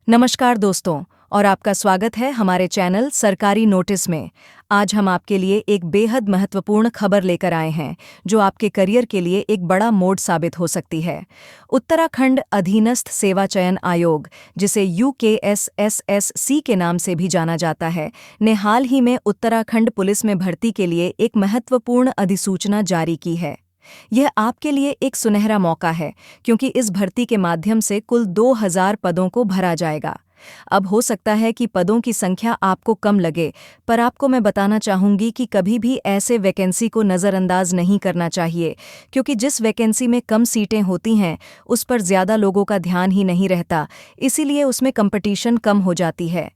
नमस्कार दोस्तों, और आपका स्वागत है हमारे चैनल सरकारी नोटिस में। आज हम आपके लिए एक बेहद महत्वपूर्ण खबर लेकर आए हैं जो आपके करियर के लिए एक बड़ा मोड़ साबित हो सकती है। उत्तराखंड अधीनस्थ सेवा चयन आयोग, जिसे UKSSSC के नाम से भी जाना जाता है, ने हाल ही में उत्तराखंड पुलिस में भर्ती के लिए एक महत्वपूर्ण अधिसूचना जारी की है। यह आपके लिए एक सुनहरा मौका है, क्योंकि इस भर्ती के माध्यम से कुल 2000 पदों को भरा जाएगा। अब हो सकता है कि पदों की संख्या आपको कम लगे, पर आपको मैं बताना चाहूंगी कि कभी भी ऐसे वैकेंसी को नज़रअंदाज नहीं करना चाहिए, क्योंकि जिस वैकेंसी में कम सीटें होती हैं उस पर ज़्यादा लोगों का ध्यान ही नहीं रहता, इसीलिए उसमें कंपटीशन कम हो जाती है।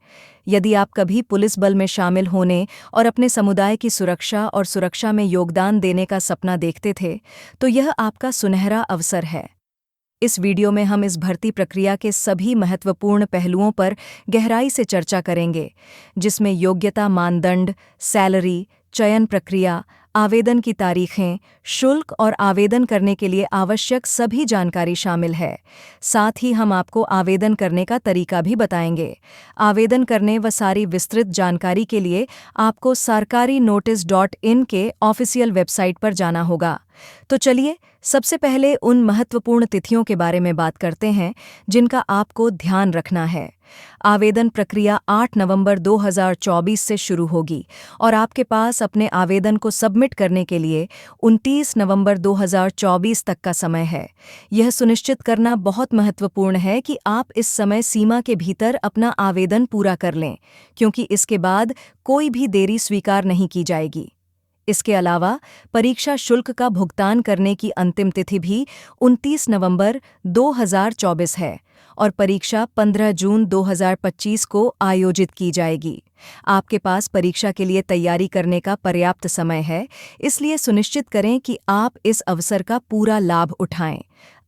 यदि आप कभी पुलिस बल में शामिल होने और अपने समुदाय की सुरक्षा में योगदान देने का सपना देखते थे, तो यह आपका सुनहरा अवसर है। इस वीडियो में हम इस भर्ती प्रक्रिया के सभी महत्वपूर्ण पहलुओं पर गहराई से चर्चा करेंगे, जिसमें योग्यता मानदंड, सैलरी, चयन प्रक्रिया, आवेदन की तारीखें, शुल्क और आवेदन करने के लिए आवश्यक सभी जानकारी शामिल है। साथ ही हम आपको आवेदन करने का तरीका भी बताएंगे। आवेदन करने व सारी विस्तृत जानकारी के लिए आपको sarkarinotice.in के ऑफिशियल वेबसाइट पर जाना होगा। तो चलिए, सबसे पहले उन महत्वपूर्ण तिथियों के बारे में बात करते हैं जिनका आपको ध्यान रखना है। आवेदन प्रक्रिया 8 नवंबर 2024 से शुरू होगी और आपके पास अपने आवेदन को सबमिट करने के लिए 29 नवंबर 2024 तक का समय है। यह सुनिश्चित करना बहुत महत्वपूर्ण है कि आप इस समय सीमा के भीतर अपना आवेदन पूरा कर लें, क्योंकि इसके बाद कोई भी देरी स्वीकार नहीं की जाएगी। इसके अलावा परीक्षा शुल्क का भुगतान करने की अंतिम तिथि भी 29 नवंबर 2024 है और परीक्षा 15 जून 2025 को आयोजित की जाएगी। आपके पास परीक्षा के लिए तैयारी करने का पर्याप्त समय है, इसलिए सुनिश्चित करें कि आप इस अवसर का पूरा लाभ उठाएं।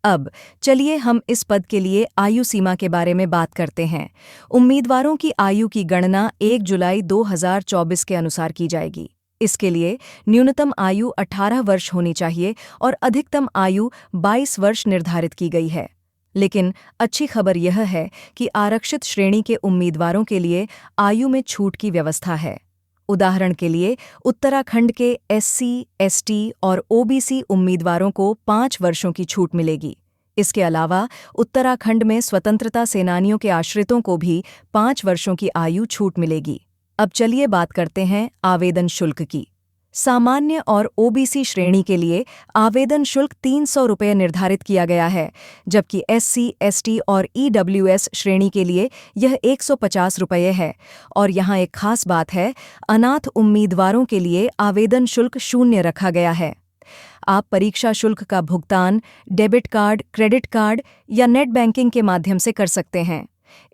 अब चलिए हम इस पद के लिए आयु सीमा के बारे में बात करते हैं। उम्मीदवारों की आयु की गणना 1 जुलाई 2024 के अनुसार की जाएगी। इसके लिए न्यूनतम आयु 18 वर्ष होनी चाहिए और अधिकतम आयु 22 वर्ष निर्धारित की गई है। लेकिन अच्छी खबर यह है कि आरक्षित श्रेणी के उम्मीदवारों के लिए आयु में छूट की व्यवस्था है। उदाहरण के लिए, उत्तराखंड के SC, ST और OBC उम्मीदवारों को 5 वर्षों की छूट मिलेगी। इसके अलावा उत्तराखंड में स्वतंत्रता सेनानियों के आश्रितों को भी 5 वर्षों की आयु छूट मिलेगी। अब चलिए बात करते हैं आवेदन शुल्क की। सामान्य और OBC श्रेणी के लिए आवेदन शुल्क 300 रुपये निर्धारित किया गया है, जबकि SC, ST और EWS श्रेणी के लिए यह 150 रुपये है। और यहाँ एक खास बात है, अनाथ उम्मीदवारों के लिए आवेदन शुल्क 0 रखा गया है। आप परीक्षा शुल्क का भुगतान डेबिट कार्ड, क्रेडिट कार्ड या नेट बैंकिंग के माध्यम से कर सकते हैं।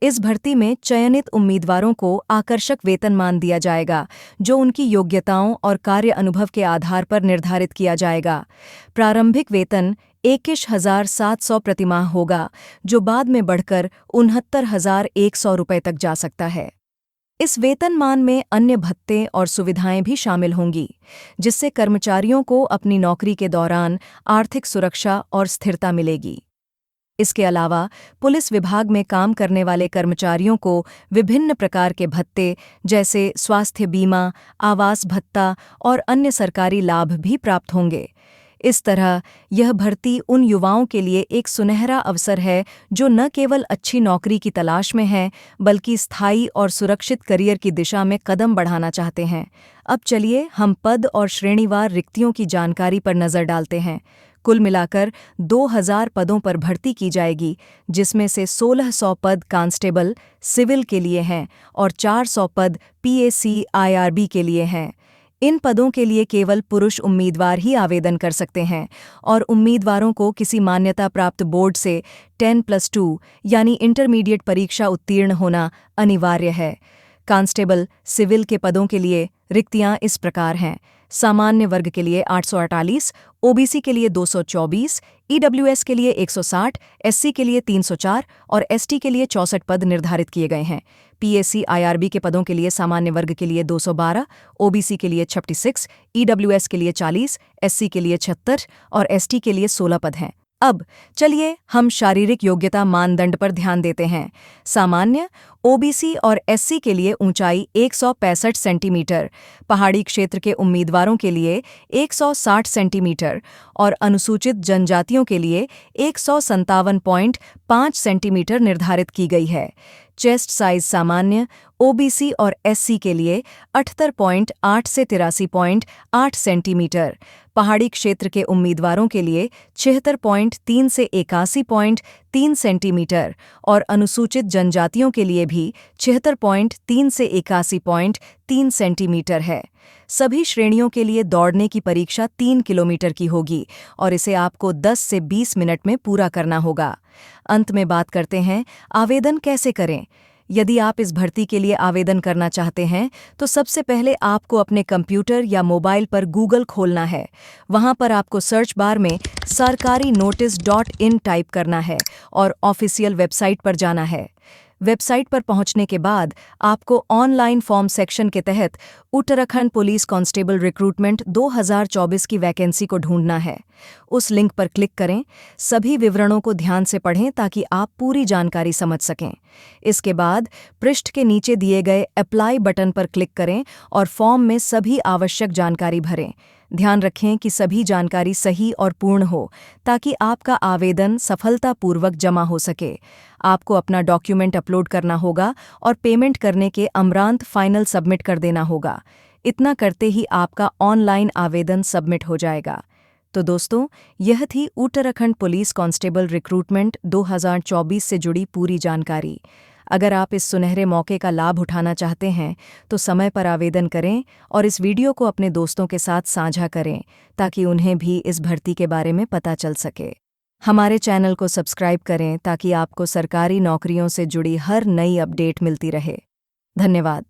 इस भर्ती में चयनित उम्मीदवारों को आकर्षक वेतनमान दिया जाएगा, जो उनकी योग्यताओं और कार्य अनुभव के आधार पर निर्धारित किया जाएगा। प्रारंभिक वेतन 21,700 प्रतिमाह होगा, जो बाद में बढ़कर 69,100 रुपये तक जा सकता है। इस वेतनमान में अन्य भत्ते और सुविधाएं भी शामिल होंगी, जिससे कर्मचारियों को अपनी नौकरी के दौरान आर्थिक सुरक्षा और स्थिरता मिलेगी। इसके अलावा पुलिस विभाग में काम करने वाले कर्मचारियों को विभिन्न प्रकार के भत्ते, जैसे स्वास्थ्य बीमा, आवास भत्ता और अन्य सरकारी लाभ भी प्राप्त होंगे। इस तरह यह भर्ती उन युवाओं के लिए एक सुनहरा अवसर है जो न केवल अच्छी नौकरी की तलाश में हैं, बल्कि स्थायी और सुरक्षित करियर की दिशा में कदम बढ़ाना चाहते हैं। अब चलिए हम पद और श्रेणीवार रिक्तियों की जानकारी पर नज़र डालते हैं। कुल मिलाकर 2000 पदों पर भर्ती की जाएगी, जिसमें से 1600 पद कांस्टेबल सिविल के लिए हैं और 400 पद PAC IRB के लिए हैं। इन पदों के लिए केवल पुरुष उम्मीदवार ही आवेदन कर सकते हैं और उम्मीदवारों को किसी मान्यता प्राप्त बोर्ड से 10+2 यानी इंटरमीडिएट परीक्षा उत्तीर्ण होना अनिवार्य है। कांस्टेबल सिविल के पदों के लिए रिक्तियां इस प्रकार हैं। सामान्य वर्ग के लिए 848, OBC के लिए 224, EWS के लिए 160, SC के लिए 304 और ST के लिए 64 पद निर्धारित किए गए हैं। PAC IRB के पदों के लिए सामान्य वर्ग के लिए 212, OBC के लिए 36, EWS के लिए 40, SC के लिए 76 और ST के लिए 16 पद हैं। अब चलिए हम शारीरिक योग्यता मानदंड पर ध्यान देते हैं। सामान्य, ओबीसी और एससी के लिए ऊंचाई 165 सेंटीमीटर, पहाड़ी क्षेत्र के उम्मीदवारों के लिए 160 सेंटीमीटर और अनुसूचित जनजातियों के लिए 157.5 सेंटीमीटर निर्धारित की गई है। चेस्ट साइज सामान्य, ओबीसी और एससी के लिए 78.8 से 83.8 सेंटीमीटर, पहाड़ी क्षेत्र के उम्मीदवारों के लिए 76.3 से 81.3 सेंटीमीटर और अनुसूचित जनजातियों के लिए भी 76.3 से 81.3 सेंटीमीटर है। सभी श्रेणियों के लिए दौड़ने की परीक्षा 3 किलोमीटर की होगी और इसे आपको 10 से 20 मिनट में पूरा करना होगा। अंत में बात करते हैं आवेदन कैसे करें। यदि आप इस भर्ती के लिए आवेदन करना चाहते हैं तो सबसे पहले आपको अपने कंप्यूटर या मोबाइल पर गूगल खोलना है। वहां पर आपको सर्च बार में sarkarinotice.in टाइप करना है और ऑफिशियल वेबसाइट पर जाना है। वेबसाइट पर पहुंचने के बाद आपको ऑनलाइन फॉर्म सेक्शन के तहत उत्तराखंड पुलिस कांस्टेबल रिक्रूटमेंट 2024 की वैकेंसी को ढूंढना है। उस लिंक पर क्लिक करें। सभी विवरणों को ध्यान से पढ़ें ताकि आप पूरी जानकारी समझ सकें। इसके बाद पृष्ठ के नीचे दिए गए अप्लाई बटन पर क्लिक करें और फॉर्म में सभी आवश्यक जानकारी भरें। ध्यान रखें कि सभी जानकारी सही और पूर्ण हो ताकि आपका आवेदन सफलतापूर्वक जमा हो सके। आपको अपना डॉक्यूमेंट अपलोड करना होगा और पेमेंट करने के उपरांत फाइनल सबमिट कर देना होगा। इतना करते ही आपका ऑनलाइन आवेदन सबमिट हो जाएगा। तो दोस्तों, यह थी उत्तराखंड पुलिस कांस्टेबल रिक्रूटमेंट 2024 से जुड़ी पूरी जानकारी। अगर आप इस सुनहरे मौके का लाभ उठाना चाहते हैं तो समय पर आवेदन करें और इस वीडियो को अपने दोस्तों के साथ साझा करें ताकि उन्हें भी इस भर्ती के बारे में पता चल सके। हमारे चैनल को सब्सक्राइब करें ताकि आपको सरकारी नौकरियों से जुड़ी हर नई अपडेट मिलती रहे। धन्यवाद।